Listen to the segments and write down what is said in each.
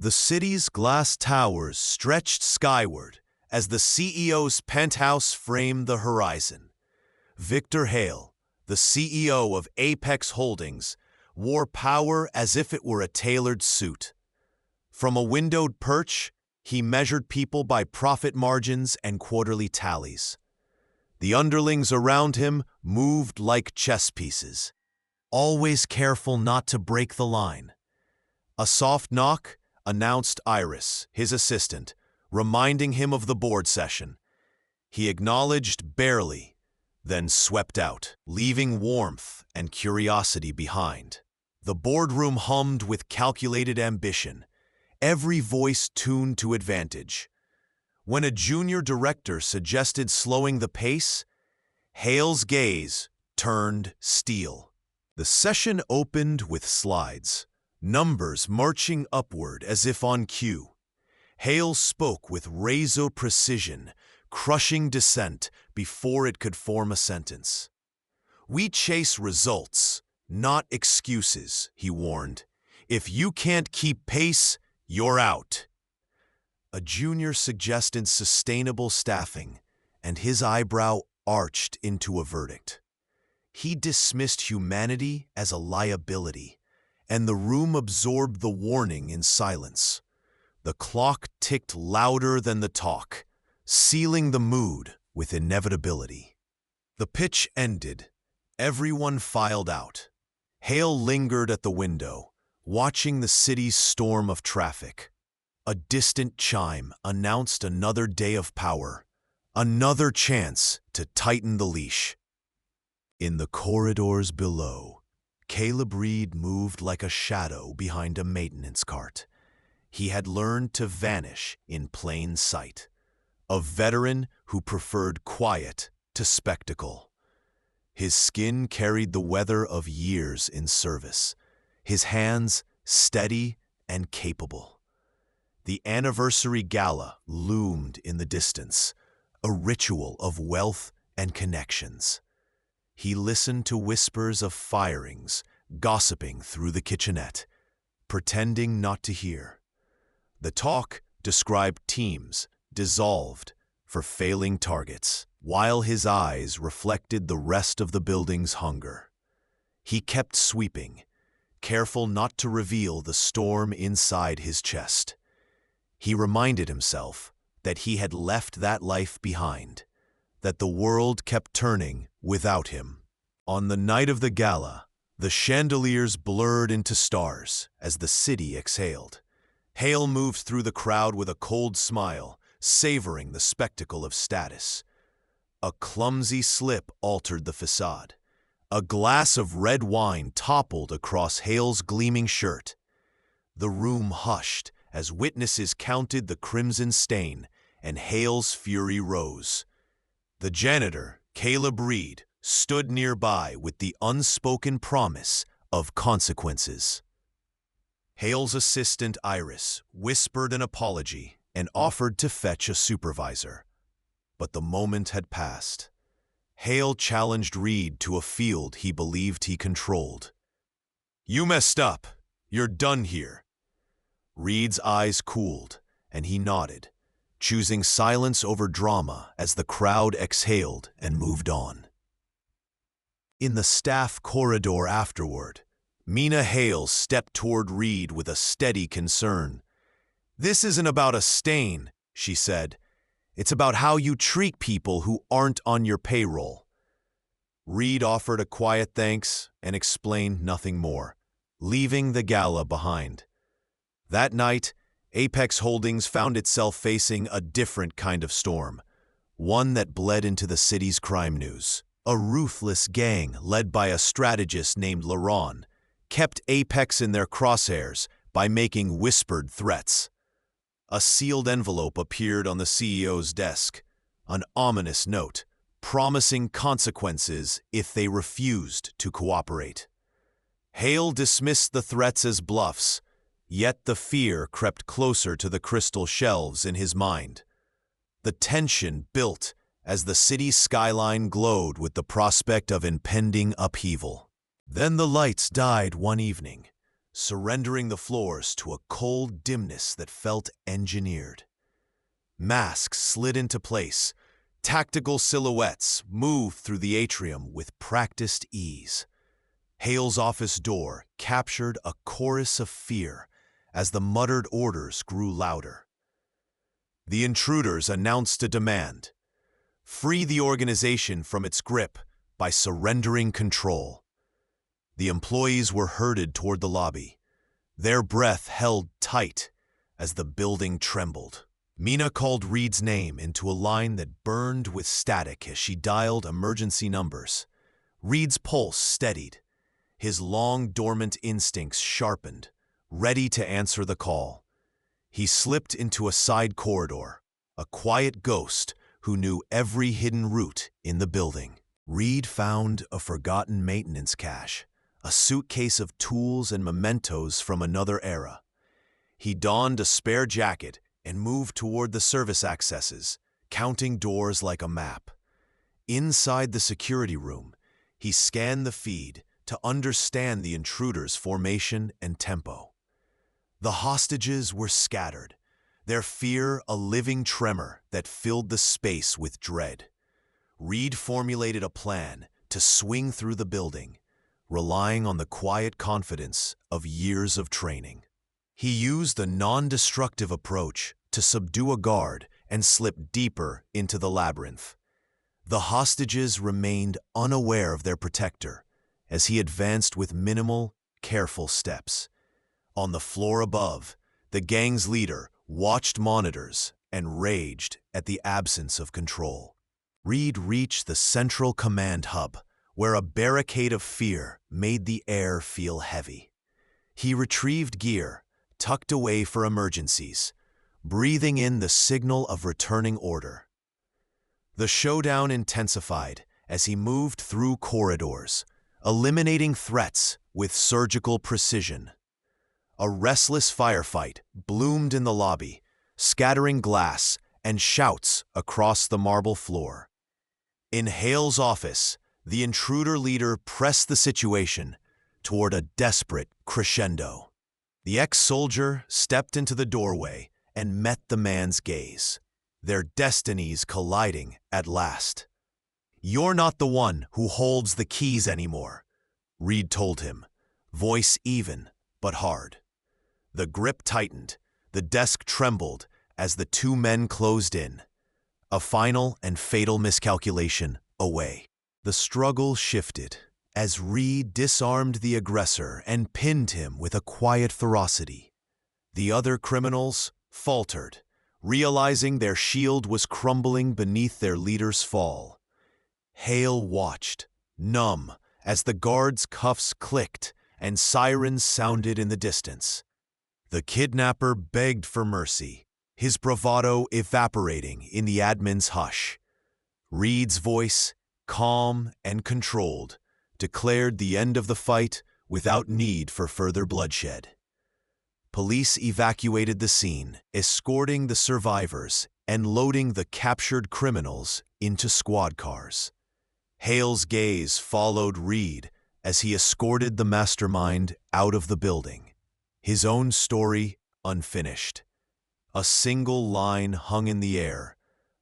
The city's glass towers stretched skyward as the CEO's penthouse framed the horizon. Victor Hale, the CEO of Apex Holdings, wore power as if it were a tailored suit. From a windowed perch, he measured people by profit margins and quarterly tallies. The underlings around him moved like chess pieces, always careful not to break the line. A soft knock announced Iris, his assistant, reminding him of the board session. He acknowledged barely, then swept out, leaving warmth and curiosity behind. The boardroom hummed with calculated ambition, every voice tuned to advantage. When a junior director suggested slowing the pace, Hale's gaze turned steel. The session opened with slides, numbers marching upward as if on cue. Hale spoke with razor precision, crushing dissent before it could form a sentence. "We chase results, not excuses," he warned. "If you can't keep pace, you're out." A junior suggested sustainable staffing, and his eyebrow arched into a verdict. He dismissed humanity as a liability, and the room absorbed the warning in silence. The clock ticked louder than the talk, sealing the mood with inevitability. The pitch ended. Everyone filed out. Hale lingered at the window, watching the city's storm of traffic. A distant chime announced another day of power, another chance to tighten the leash. In the corridors below, Caleb Reed moved like a shadow behind a maintenance cart. He had learned to vanish in plain sight, a veteran who preferred quiet to spectacle. His skin carried the weather of years in service, his hands steady and capable. The anniversary gala loomed in the distance, a ritual of wealth and connections. He listened to whispers of firings gossiping through the kitchenette, pretending not to hear. The talk described teams dissolved for failing targets, while his eyes reflected the rest of the building's hunger. He kept sweeping, careful not to reveal the storm inside his chest. He reminded himself that he had left that life behind, that the world kept turning without him. On the night of the gala, the chandeliers blurred into stars as the city exhaled. Hale moved through the crowd with a cold smile, savoring the spectacle of status. A clumsy slip altered the facade. A glass of red wine toppled across Hale's gleaming shirt. The room hushed as witnesses counted the crimson stain, and Hale's fury rose. The janitor, Caleb Reed, stood nearby with the unspoken promise of consequences. Hale's assistant, Iris, whispered an apology and offered to fetch a supervisor. But the moment had passed. Hale challenged Reed to a field he believed he controlled. "You messed up. You're done here." Reed's eyes cooled, and he nodded, choosing silence over drama as the crowd exhaled and moved on. In the staff corridor afterward, Mina Hale stepped toward Reed with a steady concern. "This isn't about a stain," she said. "It's about how you treat people who aren't on your payroll." Reed offered a quiet thanks and explained nothing more, leaving the gala behind. That night, Apex Holdings found itself facing a different kind of storm, one that bled into the city's crime news. A ruthless gang led by a strategist named Laron kept Apex in their crosshairs by making whispered threats. A sealed envelope appeared on the CEO's desk, an ominous note promising consequences if they refused to cooperate. Hale dismissed the threats as bluffs, yet the fear crept closer to the crystal shelves in his mind. The tension built as the city's skyline glowed with the prospect of impending upheaval. Then the lights died one evening. surrendering the floors to a cold dimness that felt engineered. Masks slid into place. Tactical silhouettes moved through the atrium with practiced ease. Hale's office door captured a chorus of fear as the muttered orders grew louder. The intruders announced a demand: free the organization from its grip by surrendering control. The employees were herded toward the lobby, their breath held tight as the building trembled. Mina called Reed's name into a line that burned with static as she dialed emergency numbers. Reed's pulse steadied, his long dormant instincts sharpened, ready to answer the call. He slipped into a side corridor, a quiet ghost who knew every hidden route in the building. Reed found a forgotten maintenance cache, a suitcase of tools and mementos from another era. He donned a spare jacket and moved toward the service accesses, counting doors like a map. Inside the security room, he scanned the feed to understand the intruders' formation and tempo. The hostages were scattered, their fear a living tremor that filled the space with dread. Reed formulated a plan to swing through the building, relying on the quiet confidence of years of training. He used a non-destructive approach to subdue a guard and slip deeper into the labyrinth. The hostages remained unaware of their protector as he advanced with minimal, careful steps. On the floor above, the gang's leader watched monitors and raged at the absence of control. Reed reached the central command hub, where a barricade of fear made the air feel heavy. He retrieved gear, tucked away for emergencies, breathing in the signal of returning order. The showdown intensified as he moved through corridors, eliminating threats with surgical precision. A restless firefight bloomed in the lobby, scattering glass and shouts across the marble floor. In Hale's office, the intruder leader pressed the situation toward a desperate crescendo. The ex-soldier stepped into the doorway and met the man's gaze, their destinies colliding at last. "You're not the one who holds the keys anymore," Reed told him, voice even but hard. The grip tightened, the desk trembled as the two men closed in, a final and fatal miscalculation away. The struggle shifted as Reed disarmed the aggressor and pinned him with a quiet ferocity. The other criminals faltered, realizing their shield was crumbling beneath their leader's fall. Hale watched, numb, as the guards' cuffs clicked and sirens sounded in the distance. The kidnapper begged for mercy, his bravado evaporating in the admin's hush. Reed's voice, calm and controlled, declared the end of the fight without need for further bloodshed. Police evacuated the scene, escorting the survivors and loading the captured criminals into squad cars. Hale's gaze followed Reed as he escorted the mastermind out of the building, his own story unfinished. A single line hung in the air,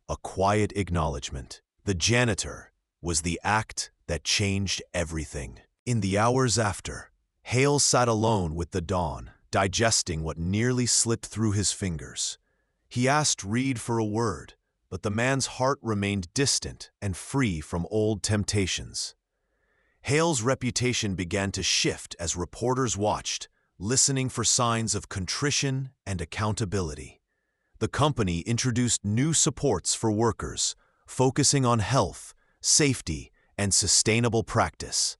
a quiet acknowledgement. The janitor was the act that changed everything. In the hours after, Hale sat alone with the dawn, digesting what nearly slipped through his fingers. He asked Reed for a word, but the man's heart remained distant and free from old temptations. Hale's reputation began to shift as reporters watched, listening for signs of contrition and accountability. The company introduced new supports for workers, focusing on health, safety, and sustainable practice.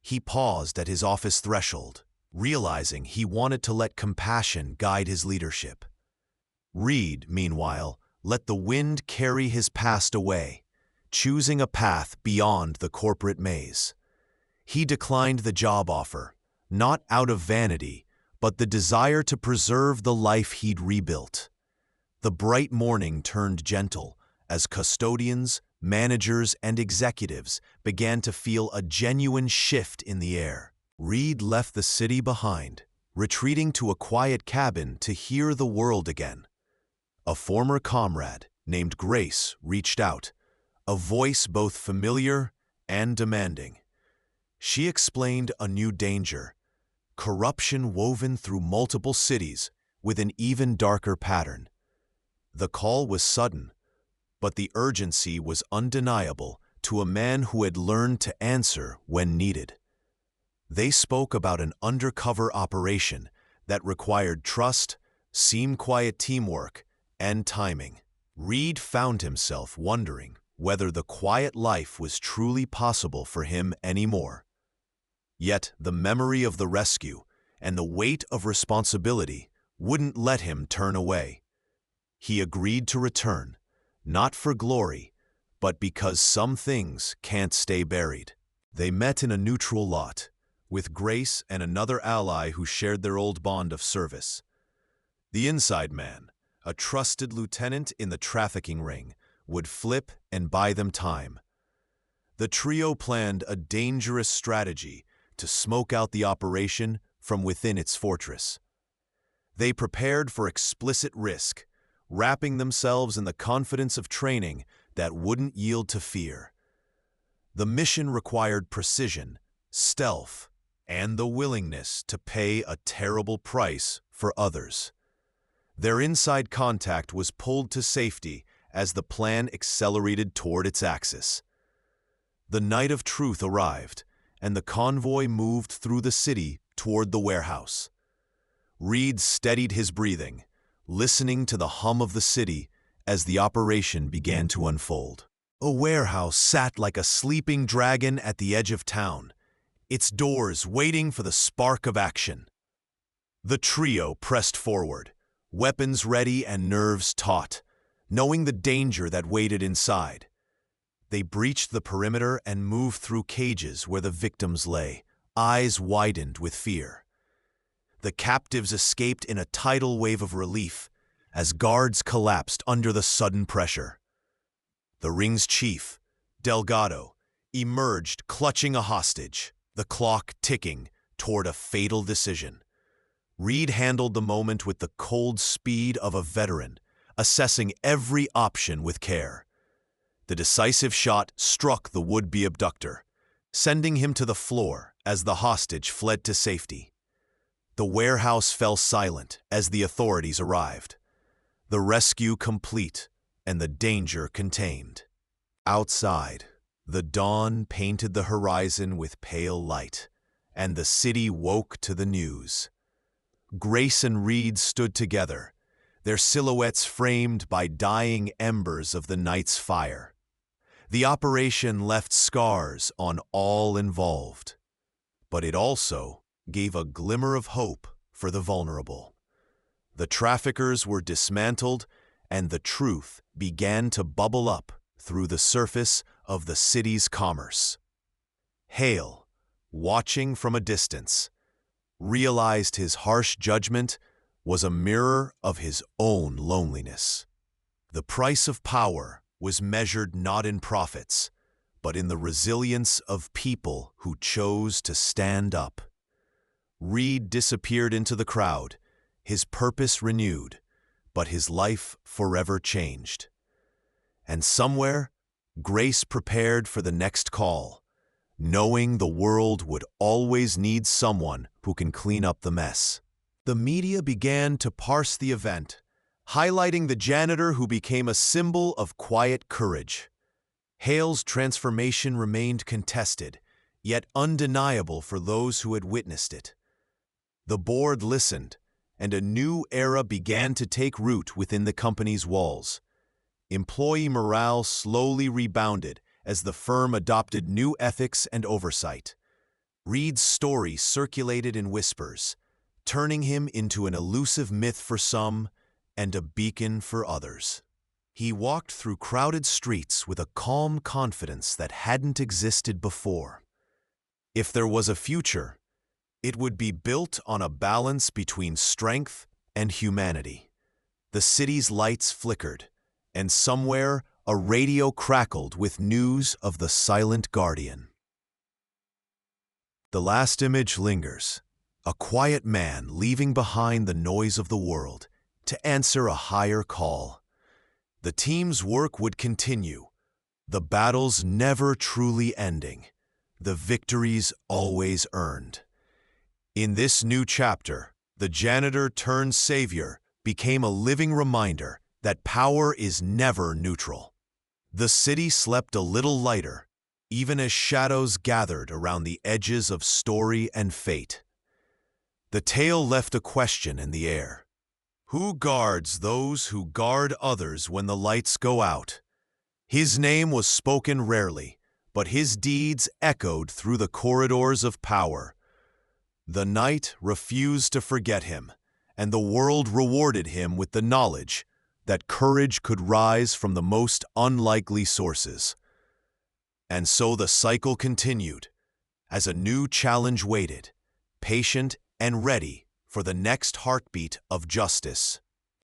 He paused at his office threshold, realizing he wanted to let compassion guide his leadership. Reed, meanwhile, let the wind carry his past away, choosing a path beyond the corporate maze. He declined the job offer, not out of vanity, but the desire to preserve the life he'd rebuilt. The bright morning turned gentle as custodians, managers, and executives began to feel a genuine shift in the air. Reed left the city behind, retreating to a quiet cabin to hear the world again. A former comrade named Grace reached out, a voice both familiar and demanding. She explained a new danger, corruption woven through multiple cities with an even darker pattern. The call was sudden, but the urgency was undeniable to a man who had learned to answer when needed. They spoke about an undercover operation that required trust, quiet teamwork, and timing. Reed found himself wondering whether the quiet life was truly possible for him anymore. Yet the memory of the rescue and the weight of responsibility wouldn't let him turn away. He agreed to return, not for glory, but because some things can't stay buried. They met in a neutral lot, with Grace and another ally who shared their old bond of service. The inside man, a trusted lieutenant in the trafficking ring, would flip and buy them time. The trio planned a dangerous strategy to smoke out the operation from within its fortress. They prepared for explicit risk, wrapping themselves in the confidence of training that wouldn't yield to fear. The mission required precision, stealth, and the willingness to pay a terrible price for others. Their inside contact was pulled to safety as the plan accelerated toward its axis. The night of truth arrived, and the convoy moved through the city toward the warehouse. Reed steadied his breathing, listening to the hum of the city as the operation began to unfold. A warehouse sat like a sleeping dragon at the edge of town, its doors waiting for the spark of action. The trio pressed forward, weapons ready and nerves taut, knowing the danger that waited inside. They breached the perimeter and moved through cages where the victims lay, eyes widened with fear. The captives escaped in a tidal wave of relief as guards collapsed under the sudden pressure. The ring's chief, Delgado, emerged clutching a hostage, the clock ticking toward a fatal decision. Reed handled the moment with the cold speed of a veteran, assessing every option with care. The decisive shot struck the would-be abductor, sending him to the floor as the hostage fled to safety. The warehouse fell silent as the authorities arrived, the rescue complete and the danger contained. Outside, the dawn painted the horizon with pale light, and the city woke to the news. Grace and Reed stood together, their silhouettes framed by dying embers of the night's fire. The operation left scars on all involved, but it also gave a glimmer of hope for the vulnerable. The traffickers were dismantled, and the truth began to bubble up through the surface of the city's commerce. Hale, watching from a distance, realized his harsh judgment was a mirror of his own loneliness. The price of power was measured not in profits, but in the resilience of people who chose to stand up. Reed disappeared into the crowd, his purpose renewed, but his life forever changed. And somewhere, Grace prepared for the next call, knowing the world would always need someone who can clean up the mess. The media began to parse the event, highlighting the janitor who became a symbol of quiet courage. Hale's transformation remained contested, yet undeniable for those who had witnessed it. The board listened, and a new era began to take root within the company's walls. Employee morale slowly rebounded as the firm adopted new ethics and oversight. Reed's story circulated in whispers, turning him into an elusive myth for some and a beacon for others. He walked through crowded streets with a calm confidence that hadn't existed before. If there was a future, it would be built on a balance between strength and humanity. The city's lights flickered, and somewhere a radio crackled with news of the silent guardian. The last image lingers, a quiet man leaving behind the noise of the world to answer a higher call. The team's work would continue, the battles never truly ending, the victories always earned. In this new chapter, the janitor turned savior became a living reminder that power is never neutral. The city slept a little lighter, even as shadows gathered around the edges of story and fate. The tale left a question in the air. Who guards those who guard others when the lights go out? His name was spoken rarely, but his deeds echoed through the corridors of power. The night refused to forget him, and the world rewarded him with the knowledge that courage could rise from the most unlikely sources. And so the cycle continued, as a new challenge waited, patient and ready for the next heartbeat of justice.